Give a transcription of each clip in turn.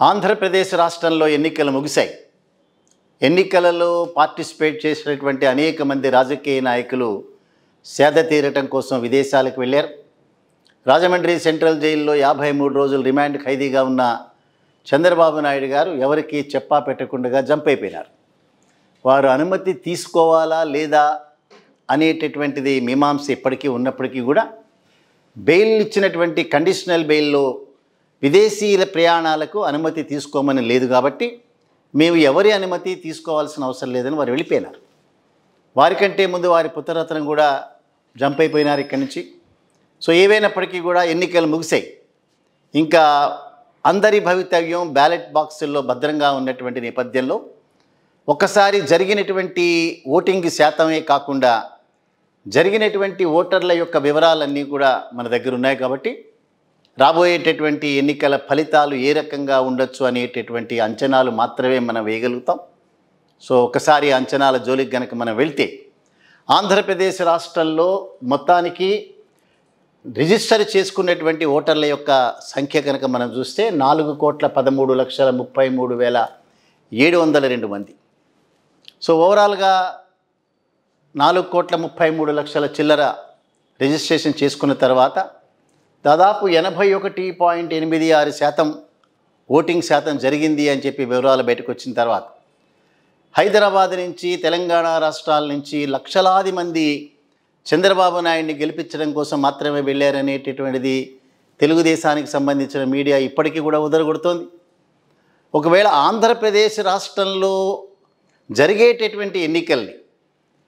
ఆంధ్రప్రదేశ్ రాష్ట్రంలో ఎన్నికలు ముగిశాయి. ఎన్నికలలో పార్టిసిపేట్ చేసినటువంటి అనేక మంది రాజకీయ నాయకులు సేద తీరటం కోసం విదేశాలకు వెళ్ళారు. రాజమండ్రి సెంట్రల్ జైల్లో 53 రోజులు రిమాండ్ ఖైదీగా ఉన్న చంద్రబాబు నాయుడు గారు ఎవరికి చెప్పా పెట్టకుండా జంప్ అయిపోయినారు. వారు అనుమతి తీసుకోవాలా లేదా అనేటటువంటిది మీమాంస ఇప్పటికీ ఉన్నప్పటికీ కూడా బెయిల్ ఇచ్చినటువంటి కండిషనల్ బెయిల్లో విదేశీయుల ప్రయాణాలకు అనుమతి తీసుకోమని లేదు కాబట్టి మేము ఎవరి అనుమతి తీసుకోవాల్సిన అవసరం లేదని వారు వెళ్ళిపోయినారు. వారికంటే ముందు వారి పుత్రరత్నం కూడా జంప్ అయిపోయినారు ఇక్కడి నుంచి. సో ఏవైనప్పటికీ కూడా ఎన్నికలు ముగిశాయి. ఇంకా అందరి భవితవ్యం బ్యాలెట్ బాక్సుల్లో భద్రంగా ఉన్నటువంటి నేపథ్యంలో ఒక్కసారి జరిగినటువంటి ఓటింగ్ శాతమే కాకుండా జరిగినటువంటి ఓటర్ల యొక్క వివరాలన్నీ కూడా మన దగ్గర ఉన్నాయి కాబట్టి రాబోయేటటువంటి ఎన్నికల ఫలితాలు ఏ రకంగా ఉండొచ్చు అనేటటువంటి అంచనాలు మాత్రమే మనం వేయగలుగుతాం. సో ఒకసారి అంచనాల జోలికి కనుక మనం వెళ్తే ఆంధ్రప్రదేశ్ రాష్ట్రంలో మొత్తానికి రిజిస్టర్ చేసుకున్నటువంటి ఓటర్ల యొక్క సంఖ్య కనుక మనం చూస్తే 4,13,33,702 మంది. సో ఓవరాల్గా 4,33,00,000 చిల్లర రిజిస్ట్రేషన్ చేసుకున్న తర్వాత దాదాపు 81.86% ఓటింగ్ శాతం జరిగింది అని చెప్పి వివరాలు బయటకు వచ్చిన తర్వాత హైదరాబాద్ నుంచి తెలంగాణ రాష్ట్రాల నుంచి లక్షలాది మంది చంద్రబాబు నాయుడిని గెలిపించడం కోసం మాత్రమే వెళ్ళారనేటటువంటిది తెలుగుదేశానికి సంబంధించిన మీడియా ఇప్పటికీ కూడా ఉదరగొడుతోంది. ఒకవేళ ఆంధ్రప్రదేశ్ రాష్ట్రంలో జరిగేటటువంటి ఎన్నికల్ని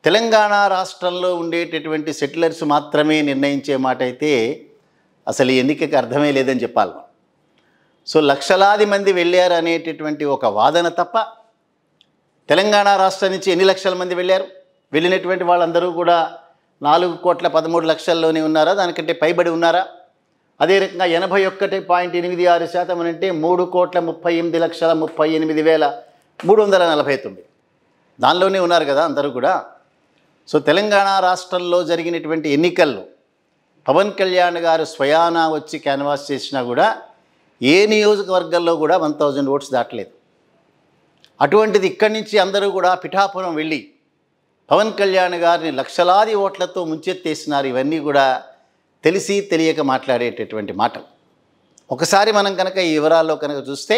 తెలంగాణ రాష్ట్రంలో ఉండేటటువంటి సెటిలర్స్ మాత్రమే నిర్ణయించే మాట అయితే అసలు ఈ ఎన్నికకి అర్థమే లేదని చెప్పాలి. సో లక్షలాది మంది వెళ్ళారు అనేటటువంటి ఒక వాదన తప్ప తెలంగాణ రాష్ట్రం నుంచి ఎన్ని లక్షల మంది వెళ్ళారు, వెళ్ళినటువంటి వాళ్ళందరూ కూడా 4,13,00,000లోనే ఉన్నారా, దానికంటే పైబడి ఉన్నారా? అదే రకంగా 81.86% అంటే 3,38,38,349 దానిలోనే ఉన్నారు కదా అందరూ కూడా. సో తెలంగాణ రాష్ట్రంలో జరిగినటువంటి ఎన్నికల్లో పవన్ కళ్యాణ్ గారు స్వయానా వచ్చి క్యాన్వాస్ చేసినా కూడా ఏ నియోజకవర్గంలో కూడా 1,000 ఓట్స్ దాటలేదు. అటువంటిది ఇక్కడి నుంచి అందరూ కూడా పిఠాపురం వెళ్ళి పవన్ కళ్యాణ్ గారిని లక్షలాది ఓట్లతో ముంచెత్తేసినారు. ఇవన్నీ కూడా తెలిసి తెలియక మాట్లాడేటటువంటి మాటలు. ఒకసారి మనం కనుక ఈ వివరాల్లో కనుక చూస్తే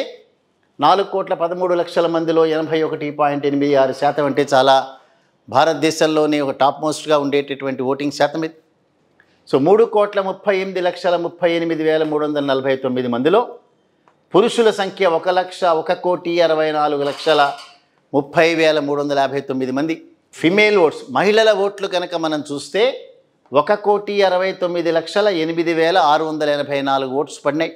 4,13,00,000 మందిలో 81.86% అంటే చాలా భారతదేశంలోనే ఒక టాప్ మోస్ట్గా ఉండేటటువంటి ఓటింగ్ శాతం ఇది. సో 3,38,38,349 మందిలో పురుషుల సంఖ్య 1,64,30,30,359 మంది. ఫిమేల్ ఓట్స్ మహిళల ఓట్లు కనుక మనం చూస్తే 1,69,08,684 ఓట్స్ పడినాయి.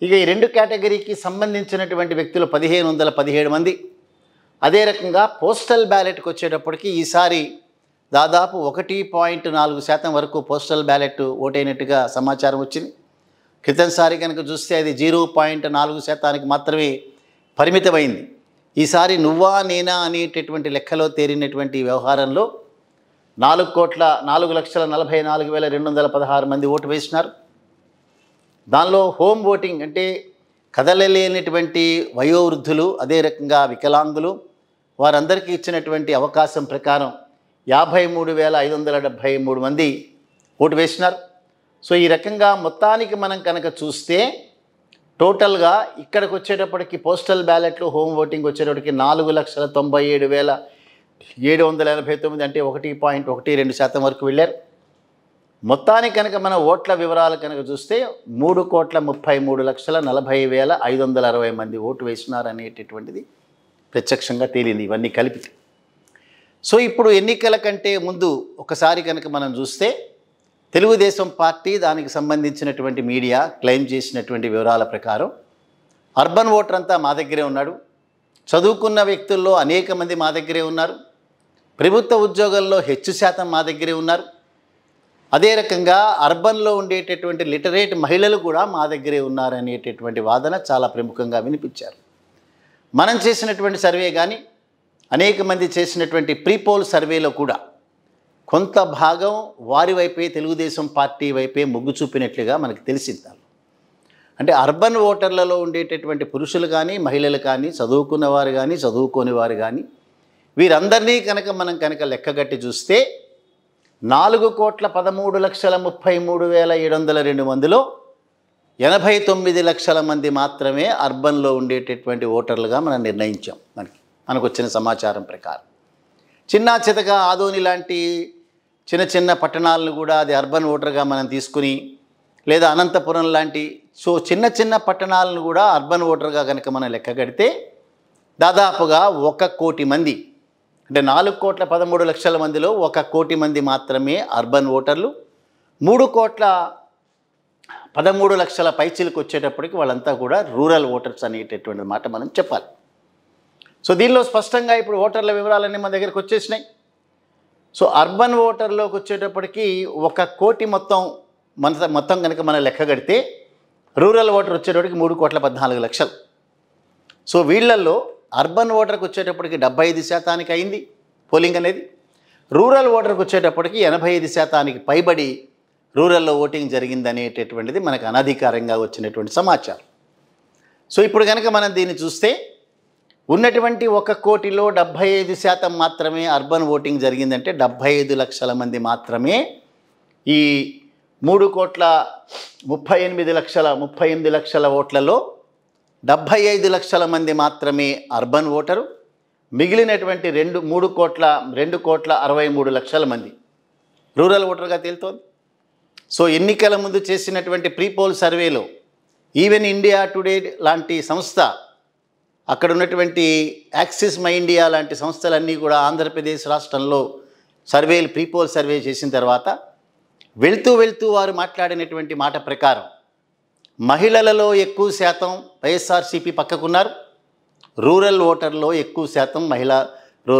ఇక ఈ రెండు కేటగిరీకి సంబంధించినటువంటి వ్యక్తులు 1,517 మంది. అదే రకంగా పోస్టల్ బ్యాలెట్కి వచ్చేటప్పటికి ఈసారి దాదాపు 1.4% వరకు పోస్టల్ బ్యాలెట్ ఓటైనట్టుగా సమాచారం వచ్చింది. క్రితంసారి కనుక చూస్తే అది 0.4% మాత్రమే పరిమితమైంది. ఈసారి నువ్వా నేనా అనేటటువంటి లెక్కలో తేరినటువంటి వ్యవహారంలో 4,44,216 మంది ఓటు వేసినారు. దానిలో హోమ్ ఓటింగ్ అంటే కదలలేనటువంటి వయోవృద్ధులు, అదే రకంగా వికలాంగులు, వారందరికీ ఇచ్చినటువంటి అవకాశం ప్రకారం 53,573 మంది ఓటు వేసినారు. సో ఈ రకంగా మొత్తానికి మనం కనుక చూస్తే టోటల్గా ఇక్కడికి వచ్చేటప్పటికి పోస్టల్ బ్యాలెట్లు హోమ్ ఓటింగ్ వచ్చేటప్పటికి 4,97,789 అంటే 1.12% వరకు వెళ్ళారు. మొత్తానికి కనుక మన ఓట్ల వివరాలు కనుక చూస్తే 3,33,40,560 మంది ఓటు వేసినారు అనేటటువంటిది ప్రత్యక్షంగా తేలింది ఇవన్నీ కలిపి. సో ఇప్పుడు ఎన్నికల కంటే ముందు ఒకసారి కనుక మనం చూస్తే తెలుగుదేశం పార్టీ దానికి సంబంధించినటువంటి మీడియా క్లెయిమ్ చేసినటువంటి వివరాల ప్రకారం అర్బన్ ఓటర్ అంతా మా దగ్గరే ఉన్నాడు, చదువుకున్న వ్యక్తుల్లో అనేక మంది మా దగ్గరే ఉన్నారు, ప్రభుత్వ ఉద్యోగాల్లో హెచ్చు శాతం మా దగ్గరే ఉన్నారు, అదే రకంగా అర్బన్లో ఉండేటటువంటి లిటరేట్ మహిళలు కూడా మా దగ్గరే ఉన్నారు అనేటటువంటి వాదన చాలా ప్రముఖంగా వినిపించారు. మనం చేసినటువంటి సర్వే కానీ అనేక మంది చేసినటువంటి ప్రీపోల్ సర్వేలో కూడా కొంత భాగం వారి వైపే తెలుగుదేశం పార్టీ వైపే మొగ్గు చూపినట్లుగా మనకు తెలిసింది. అంటే అర్బన్ ఓటర్లలో ఉండేటటువంటి పురుషులు కానీ మహిళలు కానీ చదువుకున్నవారు కానీ చదువుకోని వారు కానీ వీరందరినీ కనుక మనం లెక్కగట్టి చూస్తే 4,13,33,702 మందిలో 89 లక్షల మంది మాత్రమే అర్బన్లో ఉండేటటువంటి ఓటర్లుగా మనం నిర్ణయించాం. మనకు వచ్చిన సమాచారం ప్రకారం చిన్న చితక ఆదోని లాంటి చిన్న చిన్న పట్టణాలను కూడా అది అర్బన్ ఓటర్గా మనం తీసుకుని, లేదా అనంతపురం లాంటి చిన్న చిన్న పట్టణాలను కూడా అర్బన్ ఓటర్గా కనుక మనం లెక్క కడితే దాదాపుగా 1 కోటి మంది, అంటే 4,13,00,000 మందిలో 1 కోటి మంది మాత్రమే అర్బన్ ఓటర్లు. 3,13,00,000 పైచీలకు వచ్చేటప్పటికి వాళ్ళంతా కూడా రూరల్ ఓటర్స్ అనేటటువంటి మాట మనం చెప్పాలి. సో దీనిలో స్పష్టంగా ఇప్పుడు ఓటర్ల వివరాలన్నీ మన దగ్గరికి వచ్చేసినాయి. సో అర్బన్ ఓటర్లోకి వచ్చేటప్పటికి 1 కోటి మొత్తం కనుక మనం లెక్క కడితే రూరల్ ఓటర్ వచ్చేటప్పటికి 3,14,00,000. సో వీళ్ళల్లో అర్బన్ ఓటర్కి వచ్చేటప్పటికి 75% అయింది పోలింగ్ అనేది. రూరల్ ఓటర్కి వచ్చేటప్పటికి 85% పైబడి రూరల్లో ఓటింగ్ జరిగిందనేటటువంటిది మనకు అనధికారంగా వచ్చినటువంటి సమాచారం. సో ఇప్పుడు కనుక మనం దీన్ని చూస్తే ఉన్నటువంటి 1 కోటిలో 75% మాత్రమే అర్బన్ ఓటింగ్ జరిగిందంటే 75 లక్షల మంది మాత్రమే ఈ 3,38 లక్షల ఓట్లలో 75 లక్షల మంది మాత్రమే అర్బన్ ఓటరు. మిగిలినటువంటి 2,63 లక్షల మంది రూరల్ ఓటర్గా తేలుతోంది. సో ఎన్నికల ముందు చేసినటువంటి ప్రీపోల్ సర్వేలో ఈవెన్ ఇండియా టుడే లాంటి సంస్థ, అక్కడ ఉన్నటువంటి యాక్సిస్ మై ఇండియా లాంటి సంస్థలన్నీ కూడా ఆంధ్రప్రదేశ్ రాష్ట్రంలో ప్రీపోల్ సర్వే చేసిన తర్వాత వెళ్తూ వారు మాట్లాడినటువంటి మాట ప్రకారం మహిళలలో ఎక్కువ శాతం వైఎస్ఆర్సీపీ పక్కకున్నారు, రూరల్ ఓటర్లో ఎక్కువ శాతం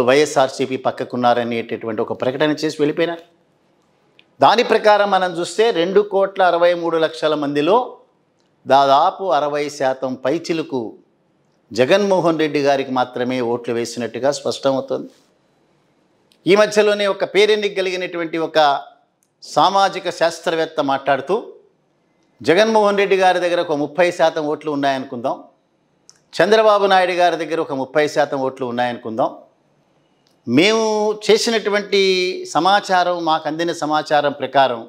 వైఎస్ఆర్సీపీ పక్కకున్నారనేటటువంటి ఒక ప్రకటన చేసి వెళ్ళిపోయినారు. దాని ప్రకారం మనం చూస్తే 2,63,00,000 మందిలో దాదాపు 60% పైచిలుకు జగన్మోహన్ రెడ్డి గారికి మాత్రమే ఓట్లు వేసినట్టుగా స్పష్టమవుతుంది. ఈ మధ్యలోనే ఒక పేరెన్నిక కలిగినటువంటి ఒక సామాజిక శాస్త్రవేత్త మాట్లాడుతూ జగన్మోహన్ రెడ్డి గారి దగ్గర ఒక 30% ఓట్లు ఉన్నాయనుకుందాం, చంద్రబాబు నాయుడు గారి దగ్గర ఒక 30% ఓట్లు ఉన్నాయనుకుందాం, మేము చేసినటువంటి సమాచారం, మాకు అందిన సమాచారం ప్రకారం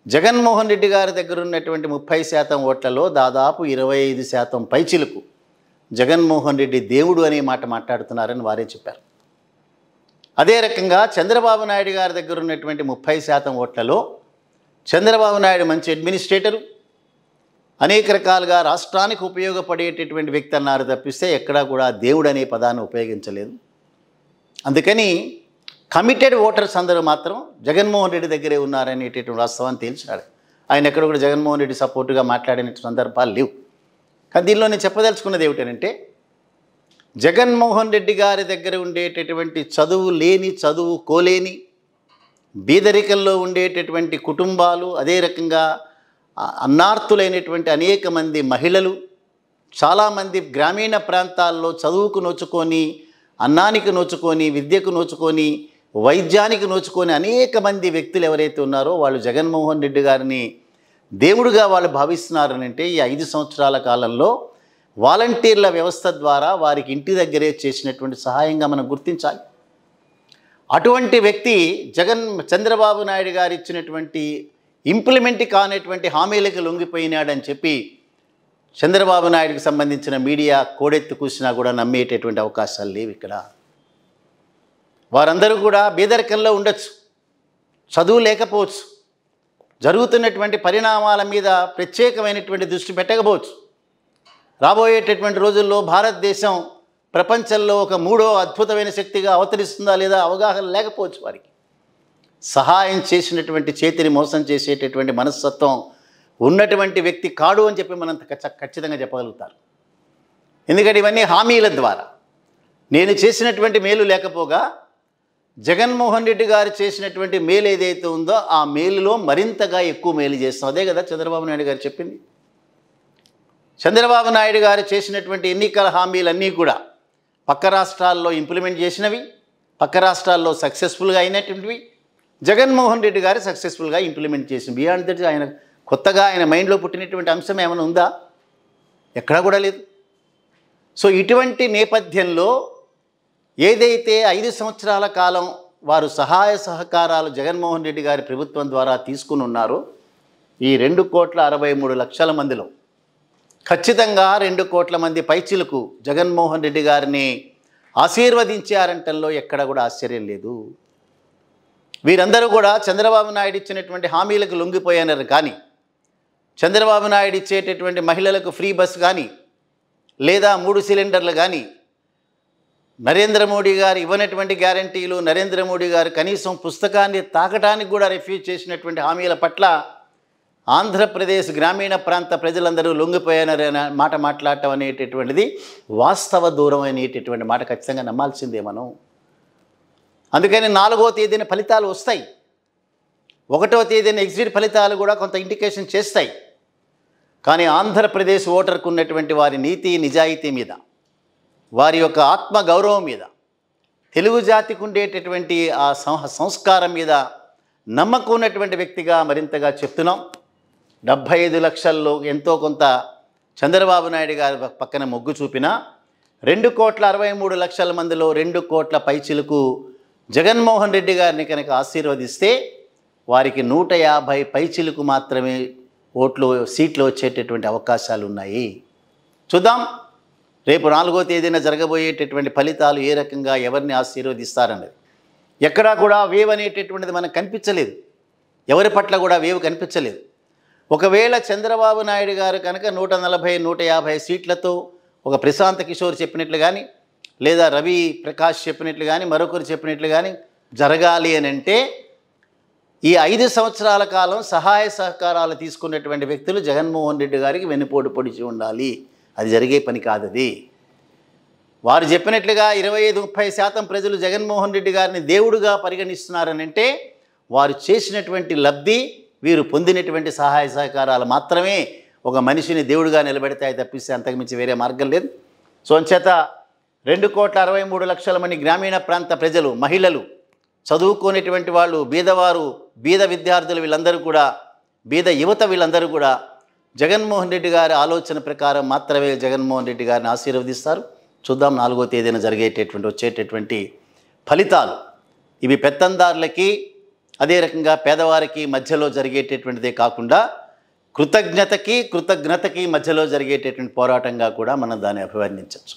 జగన్మోహన్ రెడ్డి గారి దగ్గర ఉన్నటువంటి 30% ఓట్లలో దాదాపు 25% పైచిలుకు జగన్మోహన్ రెడ్డి దేవుడు అనే మాట మాట్లాడుతున్నారని వారే చెప్పారు. అదే రకంగా చంద్రబాబు నాయుడు గారి దగ్గర ఉన్నటువంటి 30% ఓట్లలో చంద్రబాబు నాయుడు మంచి అడ్మినిస్ట్రేటరు, అనేక రకాలుగా రాష్ట్రానికి ఉపయోగపడేటటువంటి వ్యక్తి అన్నారు తప్పిస్తే ఎక్కడా కూడా దేవుడు అనే పదాన్ని ఉపయోగించలేదు. అందుకని కమిటెడ్ ఓటర్స్ అందరూ మాత్రం జగన్మోహన్ రెడ్డి దగ్గరే ఉన్నారనేటటువంటి వాస్తవాన్ని తేల్చాడు. ఆయన ఎక్కడ కూడా జగన్మోహన్ రెడ్డి సపోర్టుగా మాట్లాడిన సందర్భాలు లేవు. కానీ దీనిలో నేను చెప్పదలుచుకున్నది ఏమిటంటే, జగన్మోహన్ రెడ్డి గారి దగ్గర ఉండేటటువంటి చదువుకోలేని బీదరికంలో ఉండేటటువంటి కుటుంబాలు, అదే రకంగా అన్నార్తులైనటువంటి అనేక మంది మహిళలు, చాలామంది గ్రామీణ ప్రాంతాల్లో చదువుకు నోచుకొని, అన్నానికి నోచుకొని, విద్యకు నోచుకొని, వైద్యానికి నోచుకొని అనేక మంది వ్యక్తులు ఎవరైతే ఉన్నారో వాళ్ళు జగన్మోహన్ రెడ్డి గారిని దేవుడుగా వాళ్ళు భావిస్తున్నారనంటే ఈ 5 సంవత్సరాల కాలంలో వాలంటీర్ల వ్యవస్థ ద్వారా వారికి ఇంటి దగ్గరే చేసినటువంటి సహాయంగా మనం గుర్తించాలి. అటువంటి వ్యక్తి చంద్రబాబు నాయుడు గారు ఇచ్చినటువంటి ఇంప్లిమెంట్ కానటువంటి హామీలకు లొంగిపోయినాడని చెప్పి చంద్రబాబు నాయుడుకి సంబంధించిన మీడియా కోడెత్తి కూసినా కూడా నమ్మేటటువంటి అవకాశాలు లేవు. ఇక్కడ వారందరూ కూడా బీదరికంలో ఉండొచ్చు, చదువు లేకపోవచ్చు, జరుగుతున్నటువంటి పరిణామాల మీద ప్రత్యేకమైనటువంటి దృష్టి పెట్టకపోవచ్చు. రాబోయేటటువంటి రోజుల్లో భారతదేశం ప్రపంచంలో ఒక 3వ అద్భుతమైన శక్తిగా అవతరిస్తుందా లేదా అవగాహన లేకపోవచ్చు. వారికి సహాయం చేసినటువంటి చేతిని మోసం చేసేటటువంటి మనస్తత్వం ఉన్నటువంటి వ్యక్తి కాడు అని చెప్పి మనం ఖచ్చితంగా చెప్పగలుగుతారు. ఎందుకంటే ఇవన్నీ హామీల ద్వారా నేను చేసినటువంటి మేలు లేకపోగా జగన్మోహన్ రెడ్డి గారు చేసినటువంటి మేలు ఏదైతే ఉందో ఆ మేలులో మరింతగా ఎక్కువ మేలు చేస్తాం. అదే కదా చంద్రబాబు నాయుడు గారు చెప్పింది. చంద్రబాబు నాయుడు గారు చేసినటువంటి ఎన్నికల హామీలన్నీ కూడా పక్క రాష్ట్రాల్లో ఇంప్లిమెంట్ చేసినవి, పక్క రాష్ట్రాల్లో సక్సెస్ఫుల్గా అయినటువంటివి, జగన్మోహన్ రెడ్డి గారు సక్సెస్ఫుల్గా ఇంప్లిమెంట్ చేసింది. బియాండ్ దట్ ఆయన కొత్తగా ఆయన మైండ్లో పుట్టినటువంటి అంశం ఏమైనా ఉందా? ఎక్కడా కూడా లేదు. సో ఇటువంటి నేపథ్యంలో ఏదైతే 5 సంవత్సరాల కాలం వారు సహాయ సహకారాలు జగన్మోహన్ రెడ్డి గారి ప్రభుత్వం ద్వారా తీసుకుని ఉన్నారో, ఈ 2,63,00,000 మందిలో ఖచ్చితంగా 2 కోట్ల మంది పైచిలకు జగన్మోహన్ రెడ్డి గారిని ఆశీర్వదించారంటంలో ఎక్కడ కూడా ఆశ్చర్యం లేదు. వీరందరూ కూడా చంద్రబాబు నాయుడు ఇచ్చినటువంటి హామీలకు లొంగిపోయినారు. కానీ చంద్రబాబు నాయుడు ఇచ్చేటటువంటి మహిళలకు ఫ్రీ బస్ కానీ, లేదా 3 సిలిండర్లు కానీ, నరేంద్ర మోడీ గారు ఇవ్వనటువంటి గ్యారంటీలు, నరేంద్ర మోడీ గారు కనీసం పుస్తకాన్ని తాకటానికి కూడా రిఫ్యూజ్ చేసినటువంటి హామీల పట్ల ఆంధ్రప్రదేశ్ గ్రామీణ ప్రాంత ప్రజలందరూ లొంగిపోయారనే మాట మాట్లాడటం అనేటటువంటిది వాస్తవ దూరం అనేటటువంటి మాట ఖచ్చితంగా నమ్మాల్సిందే మనం. అందుకని 4వ తేదీన ఫలితాలు వస్తాయి. 1వ తేదీన ఎగ్జిట్ ఫలితాలు కూడా కొంత ఇండికేషన్ చేస్తాయి. కానీ ఆంధ్రప్రదేశ్ ఓటర్కు ఉన్నటువంటి వారి నీతి నిజాయితీ మీద, వారి యొక్క ఆత్మ గౌరవం మీద, తెలుగు జాతికి ఉండేటటువంటి ఆ సంస్కారం మీద నమ్మకం ఉన్నటువంటి వ్యక్తిగా మరింతగా చెప్తున్నాం. 75 లక్షల్లో ఎంతో కొంత చంద్రబాబు నాయుడు గారి పక్కన మొగ్గు చూపినా 2,63,00,000 మందిలో 2 కోట్ల పైచిలకు జగన్మోహన్ రెడ్డి గారిని కనుక ఆశీర్వదిస్తే వారికి 150 పైచిలకు మాత్రమే సీట్లు వచ్చేటటువంటి అవకాశాలు ఉన్నాయి. చూద్దాం రేపు 4వ తేదీన జరగబోయేటటువంటి ఫలితాలు ఏ రకంగా ఎవరిని ఆశీర్వదిస్తారన్నది. ఎక్కడా కూడా వేవ్ అనేటటువంటిది మనకు కనిపించలేదు. ఎవరి పట్ల కూడా వేవ్ కనిపించలేదు. ఒకవేళ చంద్రబాబు నాయుడు గారు కనుక 140, 150 సీట్లతో ఒక ప్రశాంత్ కిషోర్ చెప్పినట్లు కానీ, లేదా రవి ప్రకాష్ చెప్పినట్లు కానీ, మరొకరు చెప్పినట్లు కానీ జరగాలి అని అంటే ఈ 5 సంవత్సరాల కాలం సహాయ సహకారాలు తీసుకున్నటువంటి వ్యక్తులు జగన్మోహన్ రెడ్డి గారికి వెన్నుపోటు పొడిచి ఉండాలి. అది జరిగే పని కాదది. వారు చెప్పినట్లుగా 25-30% ప్రజలు జగన్మోహన్ రెడ్డి గారిని దేవుడుగా పరిగణిస్తున్నారని అంటే వారు చేసినటువంటి లబ్ధి, వీరు పొందినటువంటి సహాయ సహకారాలు మాత్రమే ఒక మనిషిని దేవుడిగా నిలబెడతాయి తప్పిస్తే అంతకుమించి వేరే మార్గం లేదు. సో అంచేత 2,63,00,000 మంది గ్రామీణ ప్రాంత ప్రజలు, మహిళలు, చదువుకునేటువంటి వాళ్ళు, బీదవారు, బీద విద్యార్థులు, వీళ్ళందరూ కూడా, బీద యువత వీళ్ళందరూ కూడా జగన్మోహన్ రెడ్డి గారి ఆలోచన ప్రకారం మాత్రమే జగన్మోహన్ రెడ్డి గారిని ఆశీర్వదిస్తారు. చూద్దాం 4వ తేదీన వచ్చేటటువంటి ఫలితాలు. ఇవి పెత్తందారులకి, అదే రకంగా పేదవారికి మధ్యలో జరిగేటటువంటిదే కాకుండా కృతజ్ఞతకి మధ్యలో జరిగేటటువంటి పోరాటంగా కూడా మనం దాన్ని అభివర్ణించవచ్చు.